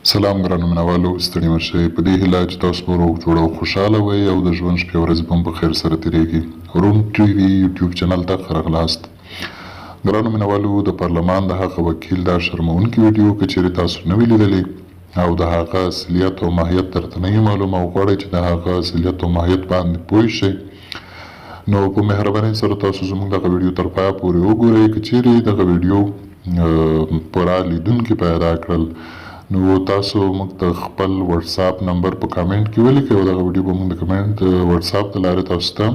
سلام ګرانو مینوالو، ستړي مه شئ. په دې هیله چې تاسو به روغ جوړ او خوشحاله وئ او د ژوند شپې ورځې به په خیر سره تېرېږي. روم ټي وي یوټیوب چینل ته ښه راغلاست. ګرانو مینوالو، د پارلمان د هغه وکیل دا شرموونکې ویډیو که چیرې تاسو نه وي لیدلې او د هغه اصلیت او ماهیت درته نه وي معلومه او غواړئ چې د هغه اصلیت او ماهیت باندې پوه شئ، نو په مهربانۍ سره تاسو زموږ دغه ویډیو تر پایه پورې وګورئ. که چیرې دغه ویډیو پوره لیدونکي پیدا کړل نو تاسو موږ ته خپل واتساپ نمبر په کامنټ کې ولیکئ او دغه ویډیو به موږ د کمنټ واتساپ د لارې تاسو ته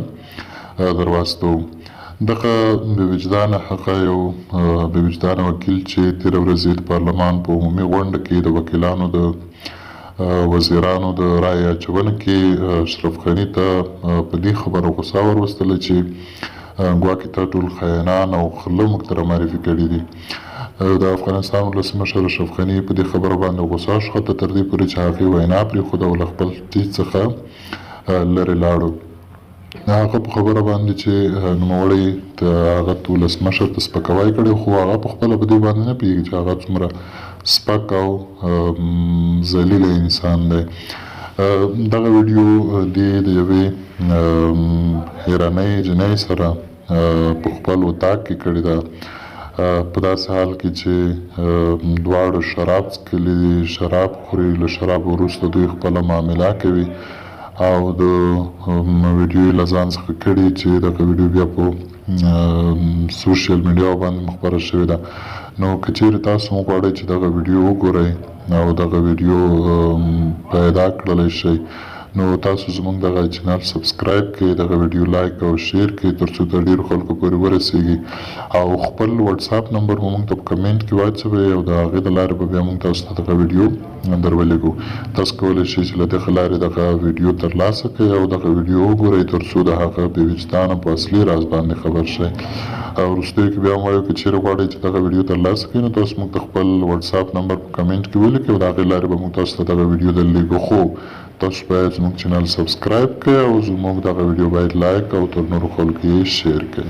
درواستوو. دغه بې وجدانه هغه یو بې وجدانه وکیل چې تېره ورځ د پارلمان په عمومي غونډه کې د وکیلانو د وزیرانو د رایې اچونه کې اشرف غني ته په دې خبره غوسه وروستله چې ګواکې تا ټول خاینان او غله موږ ته رامعرفي کړي دي. د افغانستان ولسمشر اشرف غني په دې خبره باندې غوسه شو، حتی تر دې پورې چې هغې وینا پرېښوده او له خپل ټیټ څخه لرې لاړو. د هغه په خبره باندې چې نوموړی د هغه ولسمشر ته سپکاوی کړی، خو هغه پخپله په دې باندې نه پوهېږي چې هغه څومره سپک او ذلیله انسان دی. دغه ویډیو دې د یوې ایارنۍ جنۍ سره په خپل اتاق کې کړې ده، په داسې حال کې چې دواړو شراب څښلي دي، شراب خوري، له شراب وروسته دوی خپله معامله کوي او د ویډیو یې له ځان څخه کړي چې دغه ویډیو بیا په سوشل میډیا باندې خپره شوې ده. نو که چیرې تاسو هم غواړئ چې دغه ویډیو وګورئ او دغه ویډیو پیدا کړلی شئ، نو تاسو زموږ دغه چینل سبسکرایب کړئ، دغه ویډیو لایک او شیر کړئ تر څو تر ډېرو خلکو پورې ورسیږي، او خپل واتساپ نمبر مو موږ ته په کمنټ کې واچوئ او د هغې د لارې به بیا موږ تاسو ته دغه ویډیو درولېږو. تاسو کولی شئ چې له دغه لارې دغه ویډیو ترلاسه کړئ او دغه ویډیو وګورئ تر څو د هغه بې وجدانه په اصلي راز باندې خبر شئ. او وروستیو کې بیا هم وایو که چیرې غواړئ چې دغه ویډیو ترلاسه کړئ نو تاسو موږ ته خپل واتساپ نمبر په کمنټ کې ولیکئ او د هغې لارې به موږ تاسو ته دغه ویډیو درلیږو. خو تاسو باید زموږ چینل سبسکرایب کړئ او زموږ دغه ویډیو باید لایک او تر نورو خلکو یې شیر کړئ.